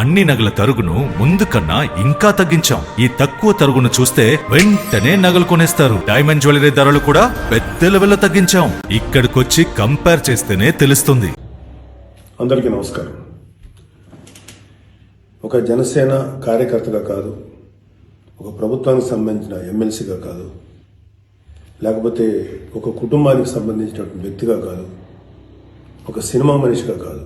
అన్ని నగల తరుగును ముందు కన్నా ఇంకా తగ్గించాం. ఈ తక్కువ తరుగును చూస్తే వెంటనే నగలు కొనేస్తారు. డైమండ్ జ్యువెలరీ ధరలు కూడా పెద్ద లెవెల్లో తగ్గించాం. ఇక్కడికొచ్చి కంపేర్ చేస్తేనే తెలుస్తుంది. అందరికీ నమస్కారం. ఒక జనసేన కార్యకర్తగా కాదు, ఒక ప్రభుత్వానికి సంబంధించిన ఎమ్మెల్సీగా కాదు, లేకపోతే ఒక కుటుంబానికి సంబంధించినటువంటి వ్యక్తిగా కాదు, ఒక సినిమా మనిషిగా కాదు,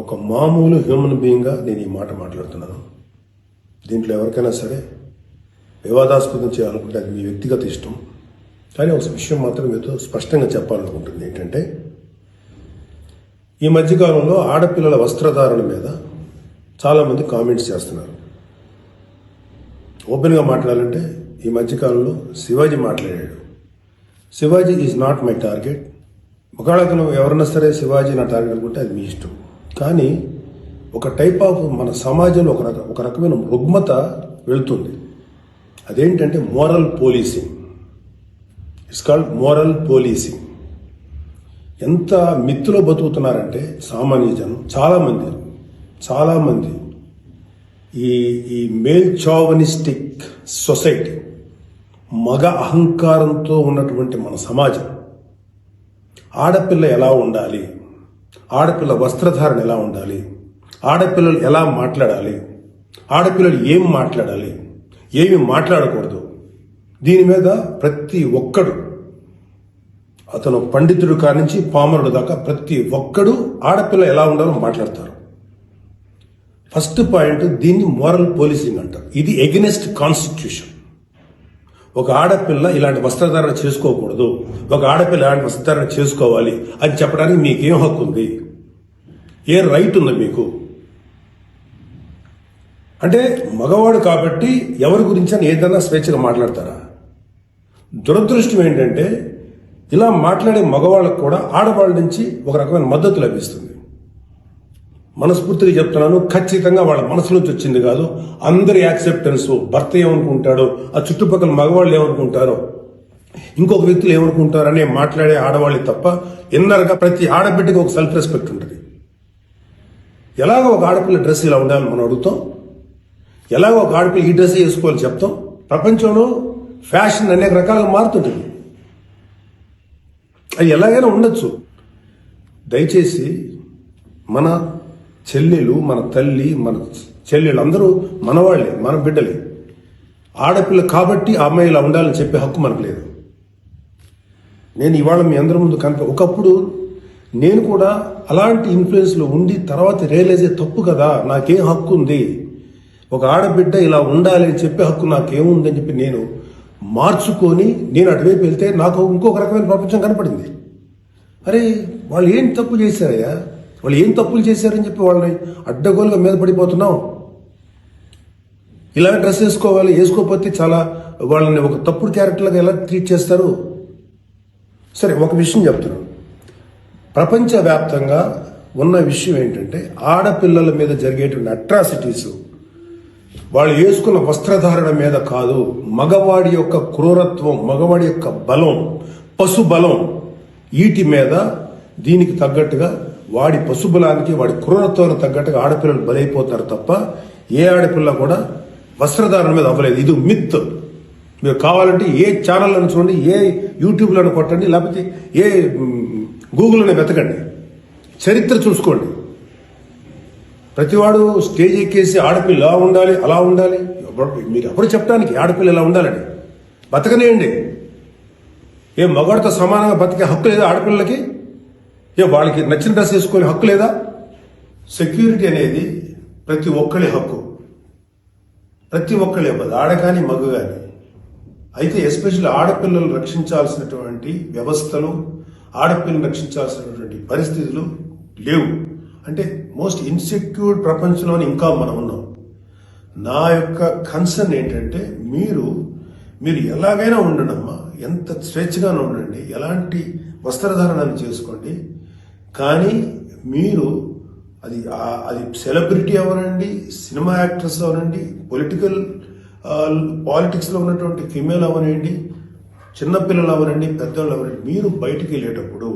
ఒక మామూలు హ్యూమన్ బీయింగ్గా నేను ఈ మాట మాట్లాడుతున్నాను. దీంట్లో ఎవరికైనా సరే వివాదాస్పదం చేయాలనుకుంటే అది మీ వ్యక్తిగత ఇష్టం. కానీ ఒక విషయం మాత్రం మీతో స్పష్టంగా చెప్పాలనుకుంటుంది ఏంటంటే, ఈ మధ్యకాలంలో ఆడపిల్లల వస్త్రధారణ మీద చాలామంది కామెంట్స్ చేస్తున్నారు. ఓపెన్గా మాట్లాడాలంటే ఈ మధ్యకాలంలో శివాజీ మాట్లాడాడు. Shivaji is not my target. ఒకవేళ ఎవరన్నా సరే శివాజీ నా టార్గెట్ అనుకుంటే అది మీ ఇష్టం. కానీ ఒక టైప్ ఆఫ్ మన సమాజంలో ఒక రకమైన రుగ్మత వెళుతుంది. అదేంటంటే moral policing. It's called moral policing. ఎంత మిత్తులో బతుకుతున్నారంటే సామాన్య జనం చాలామంది ఈ మేల్ చావనిస్టిక్ సొసైటీ, మగ అహంకారంతో ఉన్నటువంటి మన సమాజం, ఆడపిల్ల ఎలా ఉండాలి, ఆడపిల్ల వస్త్రధారణ ఎలా ఉండాలి, ఆడపిల్లలు ఎలా మాట్లాడాలి, ఆడపిల్లలు ఏం మాట్లాడాలి, ఏమి మాట్లాడకూడదు, దీని మీద ప్రతి ఒక్కడు, అతను పండితుడు కానించి పామరుడు దాకా ప్రతి ఒక్కడు ఆడపిల్ల ఎలా ఉండాలో మాట్లాడతారు. ఫస్ట్ పాయింట్, దీన్ని మోరల్ పోలీసింగ్ అంటారు. ఇది ఎగెనెస్ట్ కాన్స్టిట్యూషన్. ఒక ఆడపిల్ల ఇలాంటి వస్త్రధారణ చేసుకోకూడదు, ఒక ఆడపిల్ల ఇలాంటి వస్త్రధారణ చేసుకోవాలి అని చెప్పడానికి మీకేం హక్కు ఉంది? ఏ రైట్ ఉంది మీకు? అంటే మగవాడు కాబట్టి ఎవరి గురించి అని ఏదైనా స్వేచ్ఛగా మాట్లాడతారా? దురదృష్టం ఏంటంటే ఇలా మాట్లాడే మగవాళ్ళకు కూడా ఆడవాళ్ళ నుంచి ఒక రకమైన మద్దతు లభిస్తుంది. మనస్ఫూర్తిగా చెప్తున్నాను, ఖచ్చితంగా వాళ్ళ మనసు నుంచి వచ్చింది కాదు. అందరి యాక్సెప్టెన్స్, భర్త ఏమనుకుంటాడో, ఆ చుట్టుపక్కల మగవాళ్ళు ఏమనుకుంటారో, ఇంకొక వ్యక్తులు ఏమనుకుంటారో అనే మాట్లాడే ఆడవాళ్ళే తప్ప ఇన్నర్గా ప్రతి ఆడబిడ్డకి ఒక సెల్ఫ్ రెస్పెక్ట్ ఉంటుంది. ఎలాగో ఒక ఆడపిల్ల డ్రెస్ ఇలా ఉండాలని మనం అడుగుతాం, ఎలాగో ఒక ఆడపిల్ల ఈ డ్రెస్ వేసుకోవాలి చెప్తాం. ప్రపంచంలో ఫ్యాషన్ అనేక రకాలుగా మారుతుంటుంది. అది ఎలాగైనా ఉండొచ్చు. దయచేసి మన చెల్లెలు, మన తల్లి, మన చెల్లెలు అందరూ మనవాళ్లే, మన బిడ్డలే. ఆడపిల్ల కాబట్టి ఆ అమ్మాయి ఇలా ఉండాలని చెప్పే హక్కు మనకు లేదు. నేను ఇవాళ మీ అందరి ముందు ఒకప్పుడు నేను కూడా అలాంటి ఇన్ఫ్లుయెన్స్లో ఉండి తర్వాత రియలైజ్ అయ్యే తప్పు కదా, నాకేం హక్కు ఉంది, ఒక ఆడబిడ్డ ఇలా ఉండాలి అని చెప్పే హక్కు నాకేముందని చెప్పి నేను మార్చుకొని నేను అటువైపు వెళ్తే నాకు ఇంకొక రకమైన ప్రపంచం కనపడింది. అరే వాళ్ళు ఏం తప్పు చేశారయ్యా, వాళ్ళు ఏం తప్పులు చేశారని చెప్పి వాళ్ళని అడ్డగోలుగా మీద పడిపోతున్నాం. ఇలా డ్రెస్ వేసుకోవాలి, వేసుకోకపోతే చాలా వాళ్ళని ఒక తప్పుడు క్యారెక్టర్లుగా ఎలా ట్రీట్ చేస్తారు? సరే, ఒక విషయం చెప్తున్నాను. ప్రపంచవ్యాప్తంగా ఉన్న విషయం ఏంటంటే ఆడపిల్లల మీద జరిగేటువంటి అట్రాసిటీస్ వాళ్ళు వేసుకున్న వస్త్రధారణ మీద కాదు, మగవాడి యొక్క క్రూరత్వం, మగవాడి యొక్క బలం, పశు బలం, వీటి మీద దీనికి తగ్గట్టుగా వాడి పశుబలానికి, వాడి క్రూరత్వానికి తగ్గట్టుగా ఆడపిల్లలు బలైపోతారు తప్ప ఏ ఆడపిల్ల కూడా వస్త్రధారణ మీద అవ్వలేదు. ఇది మిత్. మీరు కావాలంటే ఏ ఛానల్లను చూడండి, ఏ యూట్యూబ్లను కొట్టండి, లేకపోతే ఏ గూగుల్లోనే వెతకండి, చరిత్ర చూసుకోండి. ప్రతివాడు స్టేజ్ ఎక్కేసి ఆడపిల్ల ఇలా ఉండాలి, అలా ఉండాలి, మీరు ఎప్పుడు చెప్పడానికి ఆడపిల్ల ఇలా ఉండాలని? బతకనేయండి. ఏ మగవాడితో సమానంగా బతికే హక్కు లేదా ఆడపిల్లలకి? వాళ్ళకి నచ్చిన డ్రెస్ వేసుకునే హక్కు లేదా? సెక్యూరిటీ అనేది ప్రతి ఒక్కరి హక్కు, ప్రతి ఒక్కరి ఇవ్వదు, ఆడ కానీ మగ కానీ. అయితే ఎస్పెషల్లీ ఆడపిల్లలు రక్షించాల్సినటువంటి వ్యవస్థలు, ఆడపిల్లలు రక్షించాల్సినటువంటి పరిస్థితులు లేవు. అంటే మోస్ట్ ఇన్సెక్యూర్డ్ ప్రపంచంలోనే ఇంకా మనం ఉన్నాం. నా యొక్క కన్సర్న్ ఏంటంటే మీరు ఎలాగైనా ఉండండమ్మా, ఎంత స్వేచ్ఛగానే ఉండండి, ఎలాంటి వస్త్రధారణను చేసుకోండి. కానీ మీరు అది సెలబ్రిటీ అవనండి, సినిమా యాక్ట్రెస్ అవనండి, పాలిటిక్స్లో ఉన్నటువంటి ఫిమేల్ అవనండి, చిన్నపిల్లలు అవనండి, పెద్దవాళ్ళు అవనండి, మీరు బయటికి వెళ్ళేటప్పుడు,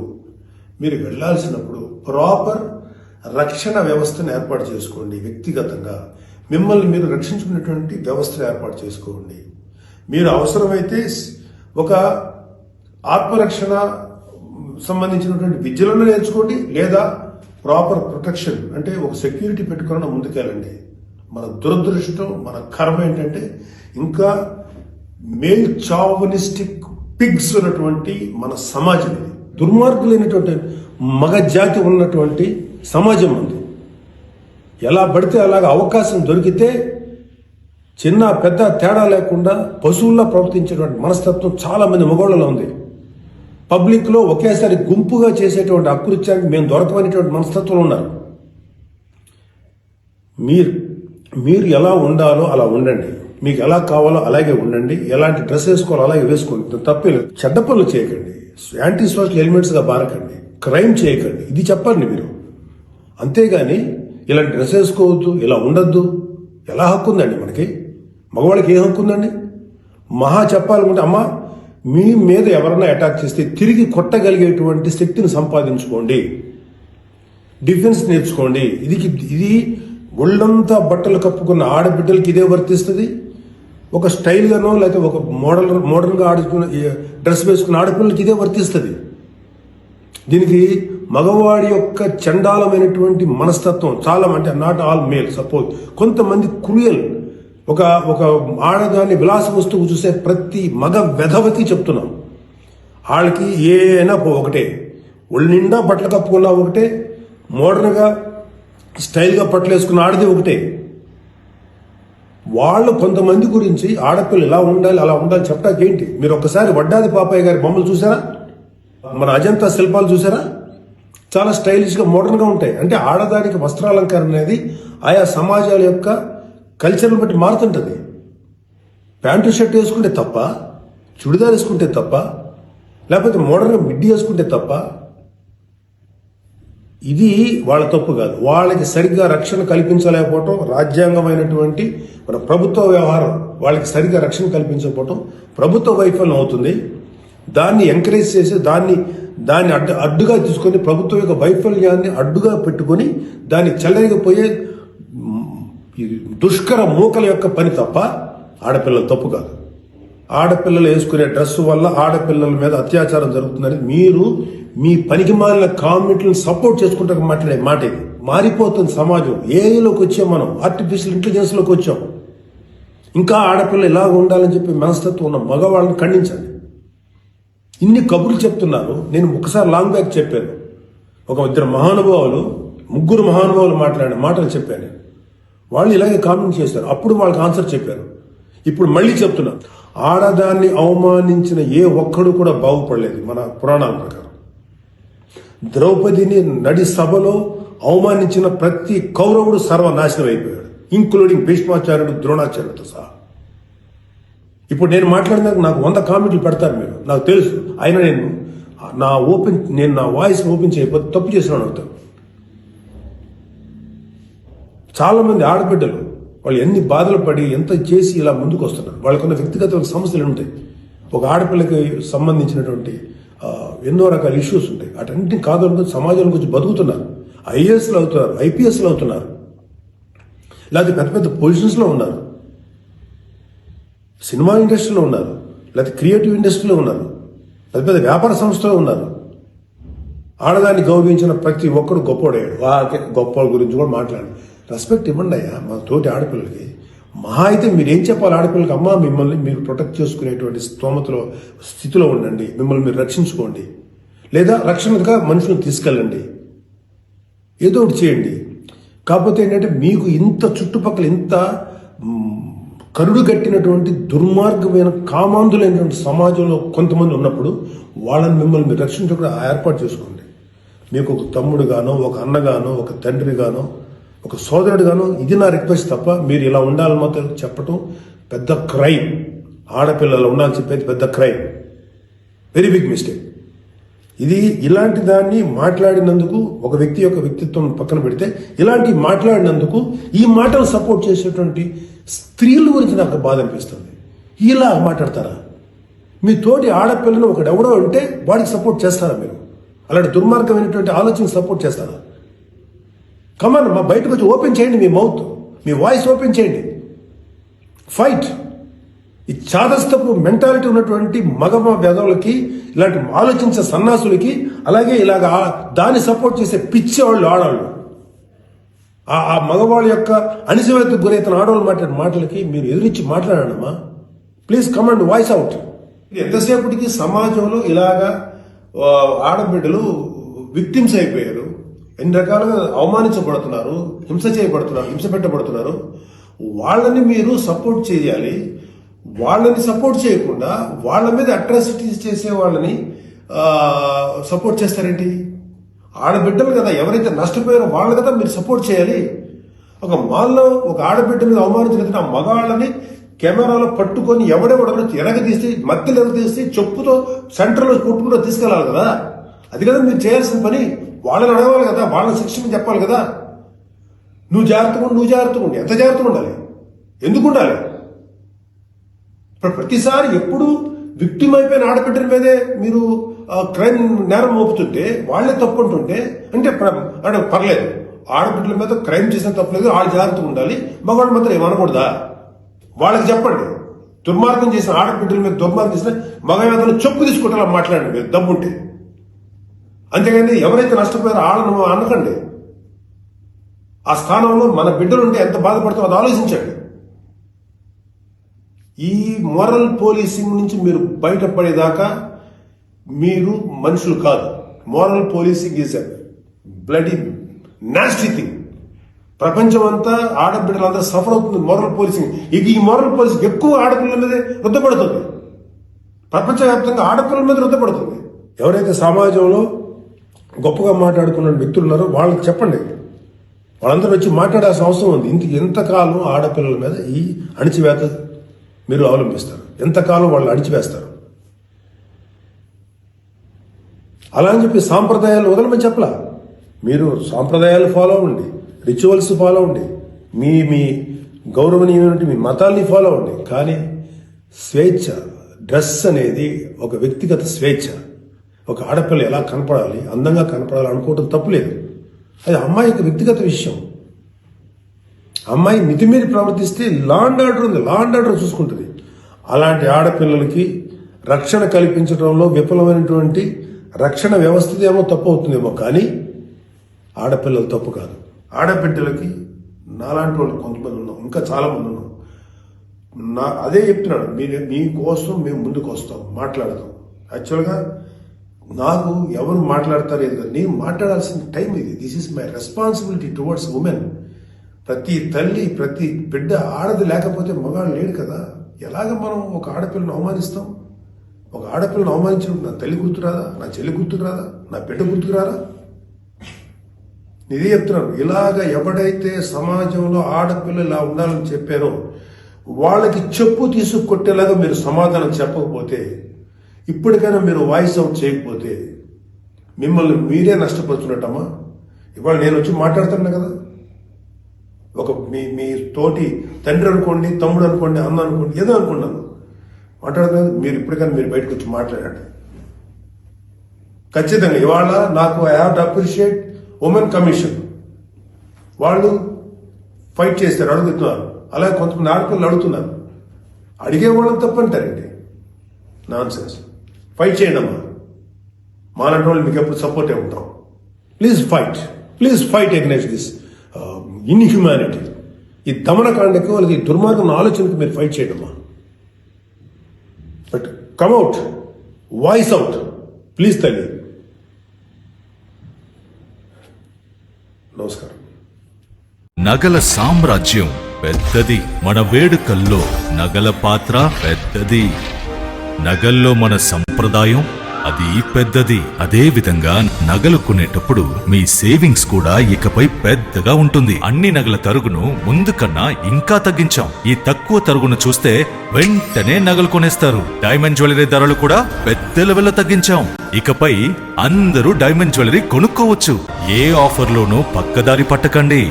మీరు వెళ్ళాల్సినప్పుడు ప్రాపర్ రక్షణ వ్యవస్థను ఏర్పాటు చేసుకోండి. వ్యక్తిగతంగా మిమ్మల్ని మీరు రక్షించుకునేటువంటి వ్యవస్థను ఏర్పాటు చేసుకోండి. మీరు అవసరమైతే ఒక ఆత్మరక్షణ సంబంధించినటువంటి విద్యలను నేర్చుకోండి, లేదా ప్రాపర్ ప్రొటెక్షన్ అంటే ఒక సెక్యూరిటీ పెట్టుకుని ముందుకెళ్ళండి. మన దురదృష్టం, మన కర్మ ఏంటంటే ఇంకా మేల్ చావనిస్టిక్ పిగ్స్ ఉన్నటువంటి మన సమాజం ఇది. దుర్మార్గులైనటువంటి మగ జాతి ఉన్నటువంటి సమాజం ఉంది. ఎలా పడితే అలాగ అవకాశం దొరికితే చిన్న పెద్ద తేడా లేకుండా పశువుల్లా ప్రవర్తించేటువంటి మనస్తత్వం చాలా మంది మగవాళ్ళలో ఉంది. పబ్లిక్లో ఒకేసారి గుంపుగా చేసేటువంటి అకృత్యానికి మేము దొరకమనేటువంటి మనస్తత్వంలో ఉన్నారు. మీరు ఎలా ఉండాలో అలా ఉండండి, మీకు ఎలా కావాలో అలాగే ఉండండి, ఎలాంటి డ్రెస్ వేసుకోవాలో అలాగే వేసుకోండి, తప్పలేదు. చెడ్డ పనులు చేయకండి, యాంటీ సోషల్ ఎలిమెంట్స్గా బారకండి, క్రైమ్ చేయకండి, ఇది చెప్పండి మీరు. అంతేగాని ఇలాంటి డ్రెస్ వేసుకోవద్దు, ఇలా ఉండొద్దు, ఎలా హక్కు ఉందండి మనకి? మగవాళ్ళకి ఏ హక్కు ఉందండి? మహా చెప్పాలనుకుంటే అమ్మ మీ మీద ఎవరన్నా అటాక్ చేస్తే తిరిగి కొట్టగలిగేటువంటి శక్తిని సంపాదించుకోండి, డిఫెన్స్ నేర్చుకోండి. ఇది ఒళ్ళంతా బట్టలు కప్పుకున్న ఆడబిడ్డలకి ఇదే వర్తిస్తుంది. ఒక స్టైల్గానో లేకపోతే ఒక మోడర్న్గా ఆడుకున్న డ్రెస్ వేసుకున్న ఆడపిల్లలకి ఇదే వర్తిస్తుంది. దీనికి మగవాడి యొక్క చండాలమైనటువంటి మనస్తత్వం చాలా, అంటే నాట్ ఆల్ మేల్, సపోజ్ కొంతమంది క్రూయల్, ఒక ఆడదాన్ని విలాస వస్తువు చూసే ప్రతి మగ వెధవకి చెప్తున్నాం, వాళ్ళకి ఏనా ఒకటే, ఒళ్ళు నిండా బట్టలు కప్పుకున్నా ఒకటే, మోడర్న్గా స్టైల్గా బట్టలు వేసుకున్న ఆడది ఒకటే. వాళ్ళు కొంతమంది గురించి ఆడపిల్లలు ఇలా ఉండాలి అలా ఉండాలి చెప్పడానికి ఏంటి? మీరు ఒక్కసారి వడ్డాది పాపయ్య గారి బొమ్మలు చూసారా? మన అజంతా శిల్పాలు చూసారా? చాలా స్టైలిష్గా మోడర్న్గా ఉంటాయి. అంటే ఆడదానికి వస్త్రాలంకరణ అనేది ఆయా సమాజాల యొక్క కల్చర్ని బట్టి మారుతుంటుంది. ప్యాంటు షర్ట్ వేసుకుంటే తప్ప, చుడిదార్ వేసుకుంటే తప్ప, లేకపోతే మోడర్న్గా మిడ్డీ వేసుకుంటే తప్ప, ఇది వాళ్ళ తప్పు కాదు. వాళ్ళకి సరిగ్గా రక్షణ కల్పించలేకపోవటం, రాజ్యాంగమైనటువంటి మన ప్రభుత్వ వ్యవహారం వాళ్ళకి సరిగ్గా రక్షణ కల్పించకపోవటం ప్రభుత్వ వైఫల్యం అవుతుంది. దాన్ని ఎంకరేజ్ చేసి దాన్ని అడ్డుగా తీసుకొని ప్రభుత్వం యొక్క వైఫల్యాన్ని అడ్డుగా పెట్టుకొని దాన్ని చెల్లరిగిపోయే దుష్కర మూకల యొక్క పని తప్ప ఆడపిల్లల తప్పు కాదు. ఆడపిల్లలు వేసుకునే డ్రెస్సు వల్ల ఆడపిల్లల మీద అత్యాచారం జరుగుతుందని మీరు మీ పనికి మాలిన కామెంట్లను సపోర్ట్ చేసుకుంటూ మాట్లాడే మాట ఇది. మారిపోతుంది సమాజం. ఏఐలోకి వచ్చాం మనం, ఆర్టిఫిషియల్ ఇంటెలిజెన్స్లోకి వచ్చాం. ఇంకా ఆడపిల్ల ఇలాగ ఉండాలని చెప్పి మనస్తత్వం ఉన్న మగవాళ్ళని ఖండించండి. ఇన్ని కబుర్లు చెప్తున్నారు. నేను ఒకసారి లాంగ్ బ్యాక్ చెప్పాను, ముగ్గురు మహానుభావులు మాట్లాడిన మాటలు చెప్పాను. వాళ్ళు ఇలాగే కామెంట్ చేశారు, అప్పుడు వాళ్ళకి ఆన్సర్ చెప్పారు. ఇప్పుడు మళ్ళీ చెప్తున్నాను, ఆడదాన్ని అవమానించిన ఏ ఒక్కడు కూడా బాగుపడలేదు. మన పురాణాల ప్రకారం ద్రౌపదిని నడి సభలో అవమానించిన ప్రతి కౌరవుడు సర్వనాశనం అయిపోయాడు, ఇంక్లూడింగ్ భీష్మాచార్యుడు, ద్రోణాచార్యుడితో సహా. ఇప్పుడు నేను మాట్లాడినాక నాకు 100 కామెంట్లు పెడతారు మీరు, నాకు తెలుసు. అయినా నేను నా వాయిస్ ఓపెన్ చేయకపోతే తప్పు చేసినాను అవుతాను. చాలా మంది ఆడబిడ్డలు వాళ్ళు ఎన్ని బాధలు పడి ఎంత చేసి ఇలా ముందుకు వస్తున్నారు. వాళ్ళకున్న వ్యక్తిగత సమస్యలు ఉంటాయి. ఒక ఆడపిల్లకి సంబంధించినటువంటి ఎన్నో రకాల ఇష్యూస్ ఉంటాయి. అటన్నింటినీ కాదనుకుని సమాజంలో కొంచెం బతుకుతున్నారు. ఐఏఎస్లు అవుతున్నారు, ఐపీఎస్లు అవుతున్నారు, లేకపోతే పెద్ద పెద్ద పొజిషన్స్లో ఉన్నారు, సినిమా ఇండస్ట్రీలో ఉన్నారు, లేకపోతే క్రియేటివ్ ఇండస్ట్రీలో ఉన్నారు, పెద్ద పెద్ద వ్యాపార సంస్థలో ఉన్నారు. ఆడదాన్ని గౌరవించిన ప్రతి ఒక్కడు గొప్పోడయ్యాడు. గొప్ప గురించి కూడా మాట్లాడండి, రెస్పెక్ట్ ఇవ్వండి అయ్యా మా తోటి ఆడపిల్లలకి. మహా అయితే మీరేం చెప్పాలి ఆడపిల్లలకి? అమ్మా మిమ్మల్ని మీరు ప్రొటెక్ట్ చేసుకునేటువంటి స్థితిలో ఉండండి, మిమ్మల్ని మీరు రక్షించుకోండి, లేదా రక్షణగా మనుషులను తీసుకెళ్ళండి, ఏదో ఒకటి చేయండి. కాకపోతే ఏంటంటే మీకు ఇంత చుట్టుపక్కల ఇంత కరుడు కట్టినటువంటి దుర్మార్గమైన కామాంధులైనటువంటి సమాజంలో కొంతమంది ఉన్నప్పుడు వాళ్ళని మిమ్మల్ని మీరు రక్షించకుండా ఏర్పాటు చేసుకోండి. మీకు ఒక తమ్ముడుగానో, ఒక అన్నగానో, ఒక తండ్రిగానో, ఒక సోదరుడుగానో ఇది నా రిక్వెస్ట్ తప్ప మీరు ఇలా ఉండాలని మాత్రం చెప్పటం పెద్ద క్రైమ్. ఆడపిల్లలు ఉండాలని చెప్పేది పెద్ద క్రైమ్, వెరీ బిగ్ మిస్టేక్. ఇలాంటి దాన్ని మాట్లాడినందుకు ఒక వ్యక్తి యొక్క వ్యక్తిత్వం పక్కన పెడితే ఇలాంటి మాట్లాడినందుకు ఈ మాటలు సపోర్ట్ చేసేటువంటి స్త్రీల గురించి నాకు బాధ అనిపిస్తుంది. ఇలా మాట్లాడతారా? మీ తోటి ఆడపిల్లను ఒకడెవడో అంటే వాడికి సపోర్ట్ చేస్తారా? మీరు అలాంటి దుర్మార్గమైనటువంటి ఆలోచనకు సపోర్ట్ చేస్తారా? కమన్ మా బయటకు వచ్చి ఓపెన్ చేయండి, మీ మౌత్, మీ వాయిస్ ఓపెన్ చేయండి. ఫైట్. ఈ చాదస్తపు మెంటాలిటీ ఉన్నటువంటి మగ వెధవులకి, ఇలాంటి ఆలోచించే సన్నాసులకి, అలాగే ఇలాగ దాన్ని సపోర్ట్ చేసే పిచ్చి వాళ్ళు ఆడవాళ్ళు, ఆ మగవాళ్ళ యొక్క అణిచివేతకు గురైతున్న ఆడవాళ్ళు మాట్లాడే మాటలకి మీరు ఎదురించి మాట్లాడమ్మా. Please command voice out. ఎంతసేపటికి సమాజంలో ఇలాగా ఆడబిడ్డలు విక్టిమ్స్ అయిపోయారు, ఎన్ని రకాలుగా అవమానించబడుతున్నారు, హింస చేయబడుతున్నారు, హింస పెట్టబడుతున్నారు. వాళ్ళని మీరు సపోర్ట్ చేయాలి. వాళ్ళని సపోర్ట్ చేయకుండా వాళ్ళ మీద అట్రాసిటీస్ చేసే వాళ్ళని సపోర్ట్ చేస్తారేంటి? ఆడబిడ్డలు కదా, ఎవరైతే నష్టపోయారో వాళ్ళు కదా మీరు సపోర్ట్ చేయాలి. ఒక మాల్లో ఒక ఆడబిడ్డ మీద అవమానించినట్టు ఆ మగాళ్ళని కెమెరాలో పట్టుకొని ఎవడెవడో ఎరగదీసి, మధ్యలో ఎరగదీసి చెప్పుతో సెంటర్లో కొట్టుకుంటూ తీసుకెళ్ళాలి కదా. అది కదా మీరు చేయాల్సిన పని. వాళ్ళని అడగాలి కదా, వాళ్ళని శిక్షణ చెప్పాలి కదా. నువ్వు జాగ్రత్తగా ఉండి ఎంత జాగ్రత్తగా ఉండాలి? ఎందుకు ఉండాలి? ఇప్పుడు ప్రతిసారి ఎప్పుడు విక్టిమ్ అయిపోయిన ఆడబిడ్డల మీదే మీరు క్రైమ్ నేరం మోపుతుంటే, వాళ్లే తప్పు అంటుంటే అంటే పర్లేదు, ఆడబిడ్డల మీద క్రైమ్ చేసిన తప్పలేదు, వాళ్ళు జాగ్రత్తగా ఉండాలి, మగవాళ్ళు మాత్రం ఏమనకూడదా? వాళ్ళకి చెప్పండి. దుర్మార్గం చేసిన ఆడబిడ్డల మీద దుర్మార్గం చేసిన మగవేదలు చెప్పు తీసుకుంటారా మాట్లాడండి మీరు దమ్ముంటే. అంతేగాని ఎవరైతే నష్టపోయారో వాళ్ళను అనకండి. ఆ స్థానంలో మన బిడ్డలుంటే ఎంత బాధపడుతుందో అది ఆలోచించండి. ఈ మోరల్ పోలీసింగ్ నుంచి మీరు బయటపడేదాకా మీరు మనుషులు కాదు. Moral policing is a bloody nasty thing. ప్రపంచం అంతా ఆడబిడ్డలంతా సఫర్ అవుతుంది మోరల్ పోలీసింగ్. ఈ మోరల్ పోలీసింగ్ ఎక్కువ ఆడపిల్లల మీదే రుద్దపడుతుంది. ప్రపంచవ్యాప్తంగా ఆడపిల్లల మీద రుద్దపడుతుంది. ఎవరైతే సమాజంలో గొప్పగా మాట్లాడుకున్న వ్యక్తులు ఉన్నారో వాళ్ళకి చెప్పండి. వాళ్ళందరూ వచ్చి మాట్లాడాల్సిన అవసరం ఉంది. ఎంతకాలం ఆడపిల్లల మీద ఈ అణిచివేత మీరు అవలంబిస్తారు? ఎంతకాలం వాళ్ళు అణిచివేస్తారు? అలా అని చెప్పి సాంప్రదాయాలు వదలమని చెప్పలా. మీరు సాంప్రదాయాలు ఫాలో అవ్వండి, రిచువల్స్ ఫాలో అవ్వండి, మీ గౌరవనీయమైన మీ మతాల్ని ఫాలో అవ్వండి. కానీ స్వేచ్ఛ, డ్రెస్ అనేది ఒక వ్యక్తిగత స్వేచ్ఛ. ఒక ఆడపిల్ల ఎలా కనపడాలి, అందంగా కనపడాలి అనుకోవటం తప్పులేదు. అది అమ్మాయి యొక్క వ్యక్తిగత విషయం. అమ్మాయి మితిమీరి ప్రవర్తిస్తే లా అండ్ ఆర్డర్ ఉంది, లా అండ్ ఆర్డర్ చూసుకుంటుంది. అలాంటి ఆడపిల్లలకి రక్షణ కల్పించడంలో విఫలమైనటువంటి రక్షణ వ్యవస్థ ఏమో తప్పు అవుతుందేమో, కానీ ఆడపిల్లలు తప్పు కాదు. ఆడబిడ్డలకి నాలాంటి వాళ్ళు కొంతమంది ఉన్నాం, ఇంకా చాలా మంది ఉన్నాం. అదే చెప్తున్నాడు, మీకోసం మేము ముందుకు వస్తాం, మాట్లాడతాం. యాక్చువల్గా నాకు ఎవరు మాట్లాడతారు ఏదో, నేను మాట్లాడాల్సిన టైం ఇది. This is my responsibility towards women. ప్రతి తల్లి, ప్రతి బిడ్డ ఆడది లేకపోతే మగాడు లేడు కదా. ఎలాగ మనం ఒక ఆడపిల్లను అవమానిస్తాం? ఒక ఆడపిల్లను అవమానించినప్పుడు నా తల్లి గుర్తురాదా, నా చెల్లి గుర్తుకురాదా, నా బిడ్డ గుర్తుకురారా? ఇదే చెప్తున్నాను. ఇలాగ ఎవడైతే సమాజంలో ఆడపిల్లలు ఇలా ఉండాలని చెప్పారో వాళ్ళకి చెప్పు తీసుకొట్టేలాగా మీరు సమాధానం చెప్పకపోతే, ఇప్పటికైనా మీరు వాయిస్ అవుట్ చేయకపోతే మిమ్మల్ని మీరే నష్టపరుచున్నట్టమ్మా. ఇవాళ నేను వచ్చి మాట్లాడుతున్నా కదా, ఒక మీ తోటి తండ్రి అనుకోండి, తమ్ముడు అనుకోండి, అన్న అనుకోండి, ఏదో అనుకున్నాను మాట్లాడుతున్నాను. మీరు ఇప్పటికైనా మీరు బయటకు వచ్చి మాట్లాడండి. ఖచ్చితంగా ఇవాళ నాకు I have to appreciate women commission. వాళ్ళు ఫైట్ చేస్తారు, అడుగుతున్నారు. అలాగే కొంతమంది ఆడపిల్లలు అడుగుతున్నారు. అడిగే వాళ్ళని తప్పంటారండి, నాన్ సెన్స్. ఫైట్ చేయండి అమ్మా. మాలాంటి వాళ్ళు మీకు ఎప్పుడు సపోర్టే ఉంటాం. Please fight against this inhumanity. ఈ దమనకాండకు వాళ్ళకి దుర్మార్గం ఆలోచనకు మీరు ఫైట్ చేయండి అమ్మా. But come out, voice out please తల్లి. నమస్కారం. నగల సామ్రాజ్యం పెద్దది, మన వేడుకల్లో నగల పాత్ర పెద్దది. నగల్లో మన సంప్రదాయం అది పెద్దది. అదే విధంగా నగలు కొనేటప్పుడు మీ సేవింగ్స్ కూడా ఇకపై పెద్దగా ఉంటుంది. అన్ని నగల తరుగును ముందు కన్నా ఇంకా తగ్గించాం. ఈ తక్కువ తరుగును చూస్తే వెంటనే నగలు కొనేస్తారు. డైమండ్ జ్యువెలరీ ధరలు కూడా పెద్ద లెవెల్లో తగ్గించాం. ఇకపై అందరూ డైమండ్ జ్యువెలరీ కొనుక్కోవచ్చు. ఏ ఆఫర్లోనూ పక్కదారి పట్టకండి.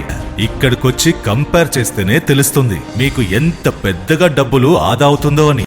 ఇక్కడికొచ్చి కంపేర్ చేస్తేనే తెలుస్తుంది మీకు ఎంత పెద్దగా డబ్బులు ఆదా అవుతుందో అని.